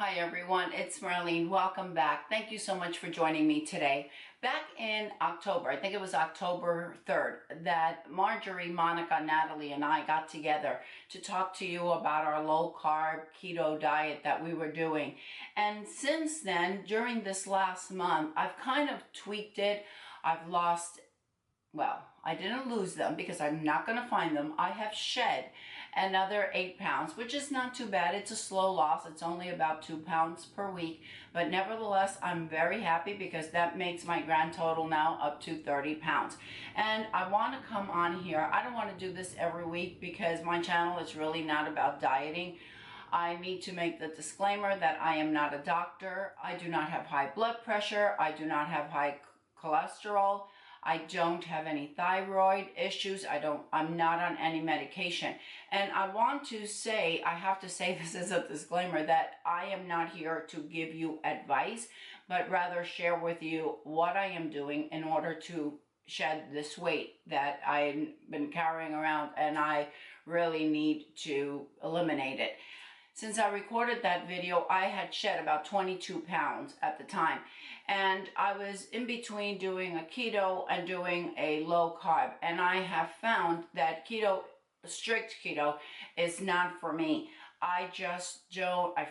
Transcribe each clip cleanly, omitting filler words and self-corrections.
Hi everyone, it's Marlene. Welcome back. Thank you so much for joining me today. Back in October, I think it was October 3rd, that Marjorie, Monica, Natalie, and I got together to talk to you about our low-carb keto diet that we were doing. And since then, during this last month, I've kind of tweaked it. I've lost, well, I didn't lose them because I'm not going to find them. I have shed another 8 pounds, which is not too bad. It's a slow loss. It's only about 2 pounds per week. But nevertheless, I'm very happy because that makes my grand total now up to 30 pounds. And I want to come on here. I don't want to do this every week because my channel is really not about dieting. I need to make the disclaimer that I am not a doctor. I do not have high blood pressure. I do not have high cholesterol. I don't have any thyroid issues. I'm not on any medication. And I want to say, I have to say this as a disclaimer, that I am not here to give you advice, but rather share with you what I am doing in order to shed this weight that I've been carrying around, and I really need to eliminate it. Since I recorded that video, I had shed about 22 pounds at the time. And I was in between doing a keto and doing a low carb. And I have found that strict keto is not for me. I just don't, I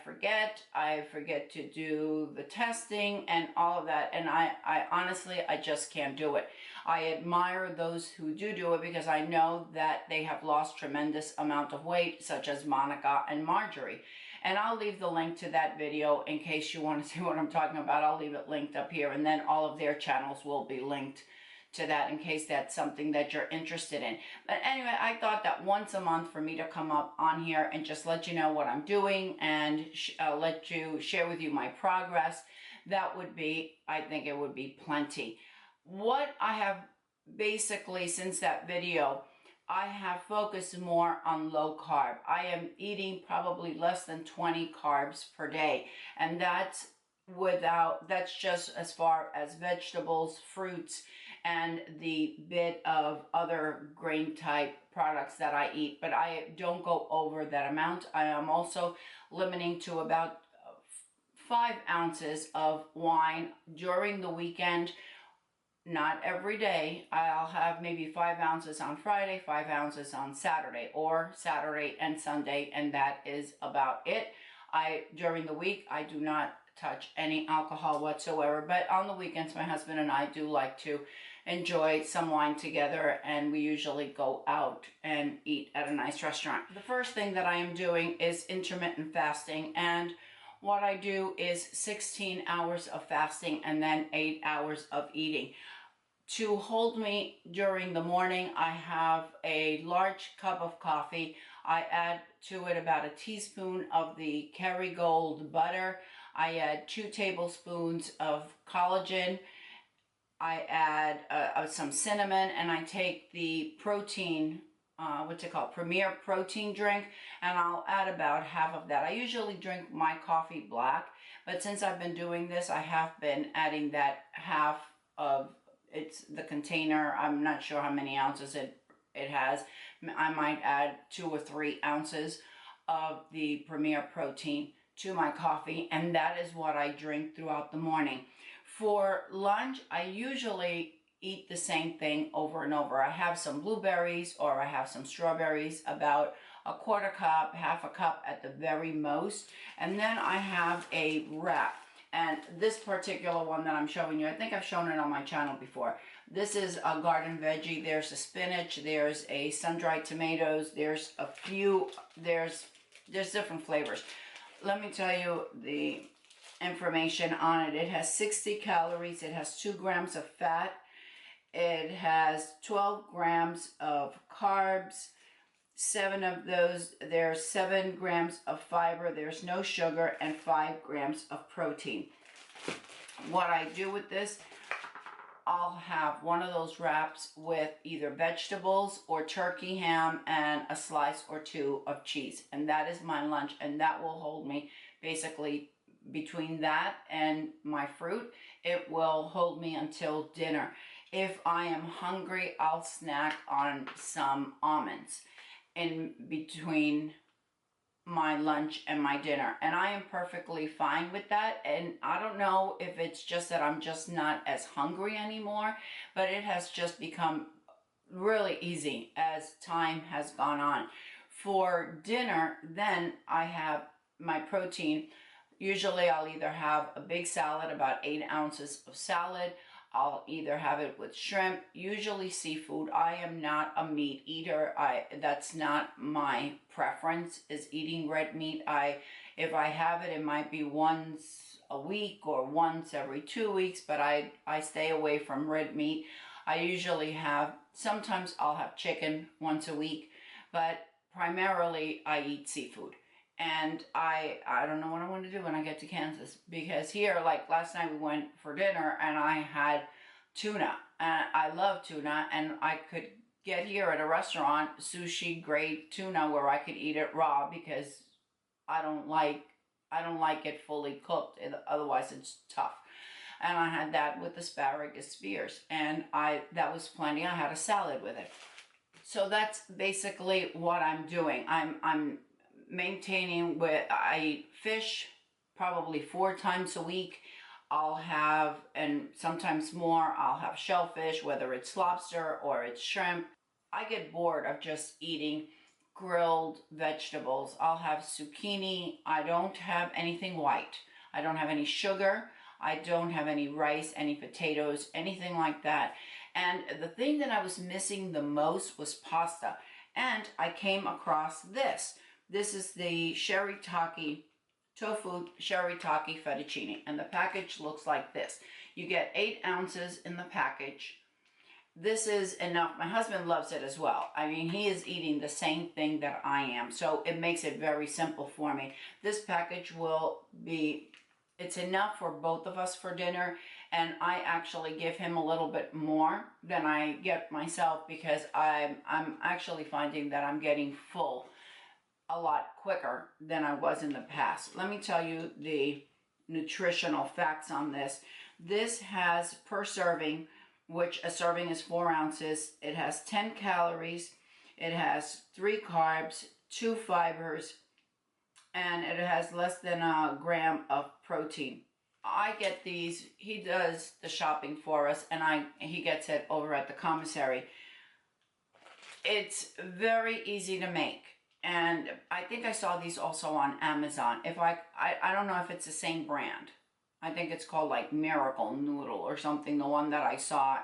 forget to do the testing and all of that. And I honestly, I just can't do it. I admire those who do it because I know that they have lost tremendous amount of weight, such as Monica and Marjorie. And I'll leave the link to that video in case you want to see what I'm talking about. I'll leave it linked up here, and then all of their channels will be linked to that in case that's something that you're interested in. But anyway, I thought that once a month for me to come up on here and just let you know what I'm doing and let you share with you my progress, that would be, I think it would be plenty. What I have basically, since that video, I have focused more on low carb. I am eating probably less than 20 carbs per day, and that's just as far as vegetables, fruits, and the bit of other grain type products that I eat, but I don't go over that amount. I am also limiting to about 5 ounces of wine during the weekend. Not every day. I'll have maybe 5 ounces on Friday, 5 ounces on Saturday, or Saturday and Sunday, and that is about it. During the week, I do not touch any alcohol whatsoever, but on the weekends my husband and I do like to enjoy some wine together, and we usually go out and eat at a nice restaurant. The first thing that I am doing is intermittent fasting, and what I do is 16 hours of fasting and then 8 hours of eating. To hold me during the morning, I have a large cup of coffee. I add to it about a teaspoon of the Kerrygold butter. I add 2 tablespoons of collagen. I add some cinnamon, and I take the protein, what's it called, Premier protein drink, and I'll add about half of that. I usually drink my coffee black, but since I've been doing this, I have been adding that half of, it's the container, I'm not sure how many ounces it has. I might add 2 or 3 ounces of the Premier protein to my coffee, and that is what I drink throughout the morning. For lunch, I usually eat the same thing over and over. I have some blueberries or I have some strawberries, about a quarter cup, half a cup at the very most, and then I have a wrap. And this particular one that I'm showing you, I think I've shown it on my channel before. This is a garden veggie. There's a spinach, there's a sun-dried tomatoes, there's a few, there's different flavors. Let me tell you the information on it. It has 60 calories, it has 2 grams of fat, it has 12 grams of carbs, 7 of those, there's 7 grams of fiber, there's no sugar, and 5 grams of protein. What I do with this, I'll have one of those wraps with either vegetables or turkey ham and a slice or 2 of cheese. And that is my lunch, and that will hold me basically between that and my fruit. It will hold me until dinner. If I am hungry, I'll snack on some almonds in between my lunch and my dinner, and I am perfectly fine with that. And I don't know if it's just that I'm just not as hungry anymore, but it has just become really easy as time has gone on. For dinner, then I have my protein. Usually I'll either have a big salad, about 8 ounces of salad. I'll either have it with shrimp, usually seafood. I am not a meat eater. That's not my preference, is eating red meat. If I have it, it might be once a week or once every 2 weeks, but I stay away from red meat. I usually have, sometimes I'll have chicken once a week, but primarily I eat seafood. And I don't know what I want to do when I get to Kansas, because here, like last night we went for dinner and I had tuna, and I love tuna, and I could get here at a restaurant sushi grade tuna where I could eat it raw, because I don't like it fully cooked, otherwise it's tough. And I had that with asparagus spears, and that was plenty. I had a salad with it. So that's basically what I'm doing. I'm maintaining I eat fish probably 4 times a week. I'll have, and sometimes more, I'll have shellfish, whether it's lobster or it's shrimp. I get bored of just eating grilled vegetables. I'll have zucchini. I don't have anything white. I don't have any sugar. I don't have any rice, any potatoes, anything like that. And the thing that I was missing the most was pasta. And I came across this. This is the Shirataki tofu Shirataki fettuccine, and the package looks like this. You get 8 ounces in the package. This is enough. My husband loves it as well. I mean, he is eating the same thing that I am, so it makes it very simple for me. This package it's enough for both of us for dinner, and I actually give him a little bit more than I get myself, because I'm actually finding that I'm getting full a lot quicker than I was in the past. Let me tell you the nutritional facts on this. This has, per serving, which a serving is 4 ounces, it has 10 calories, it has 3 carbs, 2 fibers, and it has less than a gram of protein. I get these, he does the shopping for us, and he gets it over at the commissary. It's very easy to make. And I think I saw these also on Amazon. I don't know if it's the same brand. I think it's called like Miracle Noodle or something, the one that I saw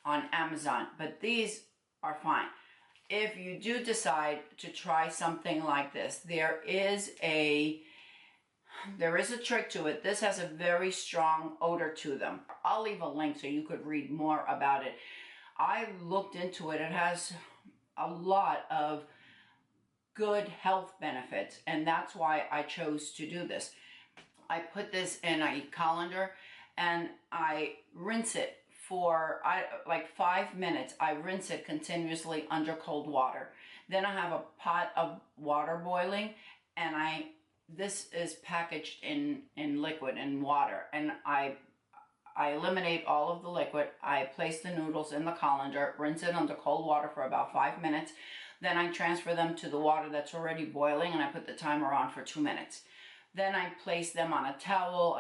on Amazon. But these are fine. If you do decide to try something like this, there is a trick to it. This has a very strong odor to them. I'll leave a link so you could read more about it. I looked into it. It has a lot of good health benefits, and that's why I chose to do this. I put this in a colander and I rinse it for like 5 minutes. I rinse it continuously under cold water. Then I have a pot of water boiling, and this is packaged in liquid and water, and I eliminate all of the liquid. I place the noodles in the colander, rinse it under cold water for about 5 minutes. Then I transfer them to the water that's already boiling, and I put the timer on for 2 minutes. Then I place them on a towel,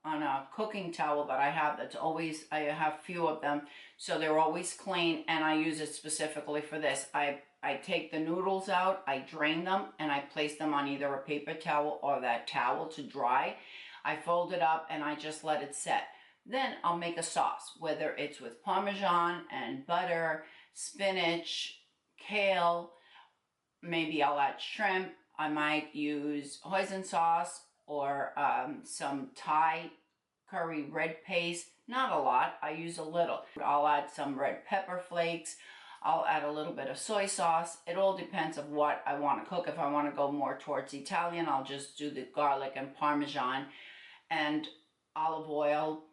on a cooking towel that I have that's always, I have few of them, so they're always clean, and I use it specifically for this. I take the noodles out, I drain them, and I place them on either a paper towel or that towel to dry. I fold it up and I just let it set. Then I'll make a sauce, whether it's with Parmesan and butter, spinach, kale, maybe I'll add shrimp. I might use hoisin sauce or some Thai curry red paste. Not a lot, I use a little. I'll add some red pepper flakes. I'll add a little bit of soy sauce. It all depends of what I want to cook. If I want to go more towards Italian, I'll just do the garlic and Parmesan and olive oil,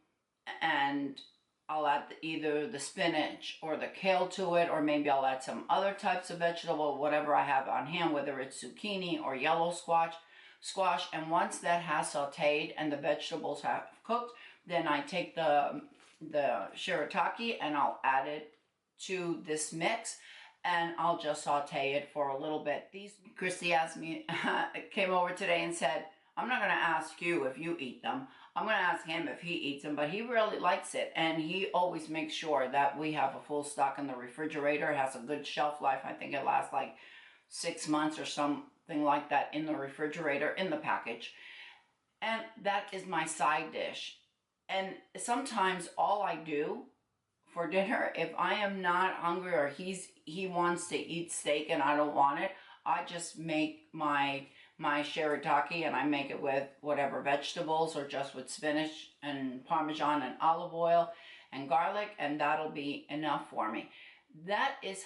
and I'll add either the spinach or the kale to it, or maybe I'll add some other types of vegetable, whatever I have on hand, whether it's zucchini or yellow squash. And once that has sauteed and the vegetables have cooked, then I take the shirataki and I'll add it to this mix. and I'll just saute it for a little bit. Christy asked me, came over today and said, I'm not going to ask you if you eat them. I'm going to ask him if he eats them, but he really likes it. And he always makes sure that we have a full stock in the refrigerator. It has a good shelf life. I think it lasts like 6 months or something like that in the refrigerator, in the package. And that is my side dish. And sometimes all I do for dinner, if I am not hungry or he wants to eat steak and I don't want it, I just make my shirataki, and I make it with whatever vegetables or just with spinach and Parmesan and olive oil and garlic, and that'll be enough for me. That is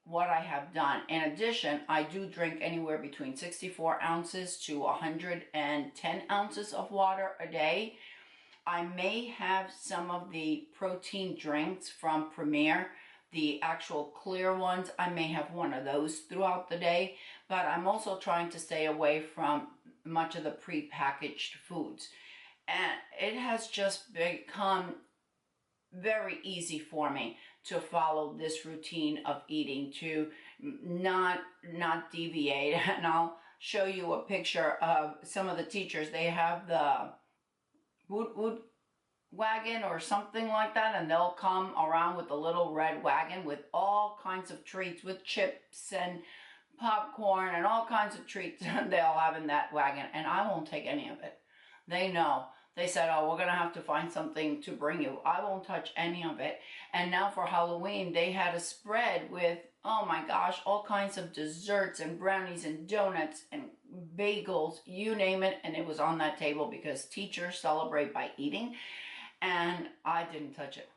what I have done. In addition, I do drink anywhere between 64 ounces to 110 ounces of water a day. I may have some of the protein drinks from Premier, the actual clear ones. I may have one of those throughout the day, but I'm also trying to stay away from much of the prepackaged foods. And it has just become very easy for me to follow this routine of eating, to not deviate. And I'll show you a picture of some of the teachers. They have the wood wagon or something like that, and they'll come around with a little red wagon with all kinds of treats, with chips and popcorn and all kinds of treats they'll have in that wagon, and I won't take any of it. They know. They said, oh, we're going to have to find something to bring you. I won't touch any of it. And now for Halloween, they had a spread with, oh my gosh, all kinds of desserts and brownies and donuts and bagels, you name it. And it was on that table because teachers celebrate by eating. And I didn't touch it.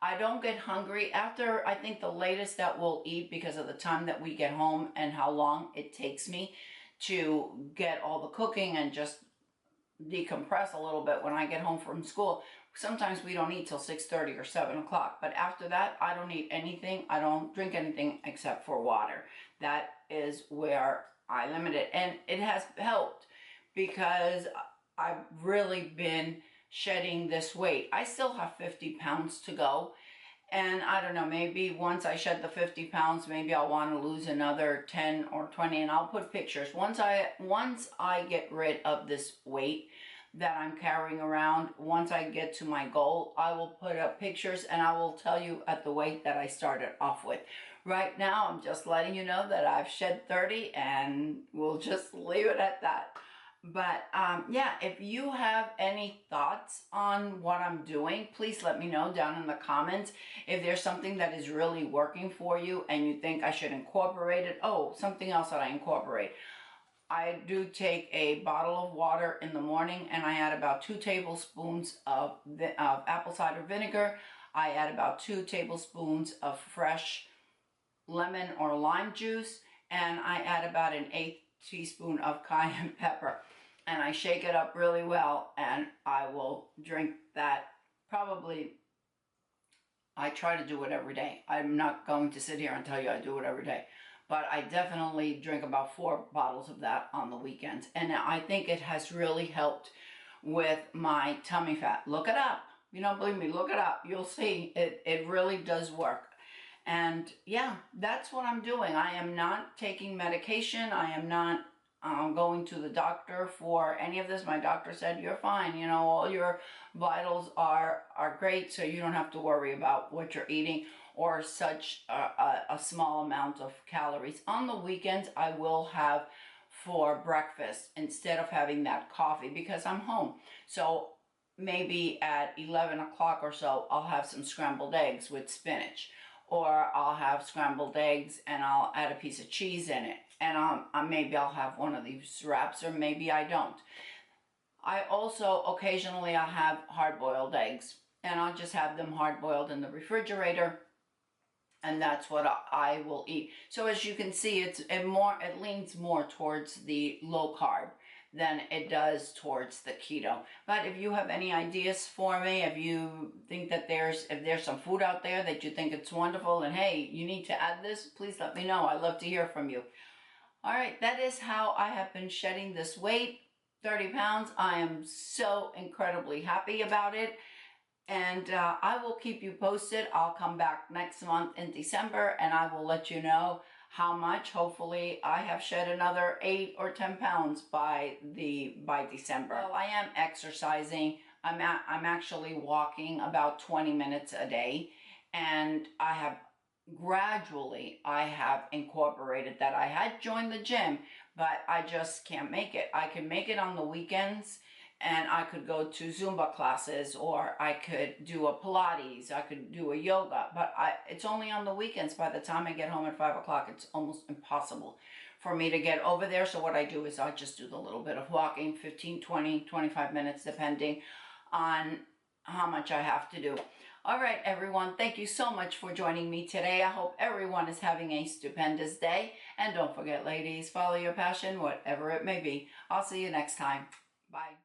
I don't get hungry after, I think, the latest that we'll eat, because of the time that we get home and how long it takes me to get all the cooking and just decompress a little bit when I get home from school. Sometimes we don't eat till 6:30 or 7 o'clock, but after that I don't eat anything. I don't drink anything except for water. That is where I limit it, and it has helped because I've really been shedding this weight. I still have 50 pounds to go, and I don't know, maybe once I shed the 50 pounds, maybe I'll want to lose another 10 or 20, and I'll put pictures. Once I get rid of this weight that I'm carrying around, once I get to my goal, I will put up pictures, and I will tell you at the weight that I started off with. Right now, I'm just letting you know that I've shed 30, and we'll just leave it at that. But yeah, if you have any thoughts on what I'm doing, please let me know down in the comments. If there's something that is really working for you and you think I should incorporate it. Oh, something else that I incorporate. I do take a bottle of water in the morning, and I add about 2 tablespoons of apple cider vinegar. I add about 2 tablespoons of fresh lemon or lime juice, and I add about an 1/8 teaspoon of cayenne pepper, and I shake it up really well, and I will drink that. Probably, I try to do it every day. I'm not going to sit here and tell you I do it every day, but I definitely drink about 4 bottles of that on the weekends, and I think it has really helped with my tummy fat. Look it up. You don't believe me, look it up. You'll see it really does work. And yeah, that's what I'm doing. I am not taking medication. I am not going to the doctor for any of this. My doctor said, you're fine. You know, all your vitals are great, so you don't have to worry about what you're eating or such a small amount of calories. On the weekends, I will have for breakfast instead of having that coffee because I'm home. So maybe at 11 o'clock or so, I'll have some scrambled eggs with spinach. Or I'll have scrambled eggs and I'll add a piece of cheese in it. And maybe I'll have one of these wraps, or maybe I don't. I also, occasionally I'll have hard-boiled eggs. And I'll just have them hard-boiled in the refrigerator. And that's what I will eat. So as you can see, it leans more towards the low carb than it does towards the keto. But if you have any ideas for me, if you think that if there's some food out there that you think it's wonderful and hey, you need to add this, please let me know. I'd love to hear from you. All right, that is how I have been shedding this weight, 30 pounds. I am so incredibly happy about it. And I will keep you posted. I'll come back next month in December and I will let you know how much. Hopefully I have shed another 8 or 10 pounds by December. Well, I am exercising. I'm actually walking about 20 minutes a day, and I have incorporated that. I had joined the gym, but I just can't make it. I can make it on the weekends, and I could go to Zumba classes, or I could do a Pilates, I could do a yoga, but it's only on the weekends. By the time I get home at 5 o'clock, it's almost impossible for me to get over there. So what I do is I just do the little bit of walking, 15, 20, 25 minutes, depending on how much I have to do. All right, everyone, thank you so much for joining me today. I hope everyone is having a stupendous day. And don't forget, ladies, follow your passion, whatever it may be. I'll see you next time. Bye.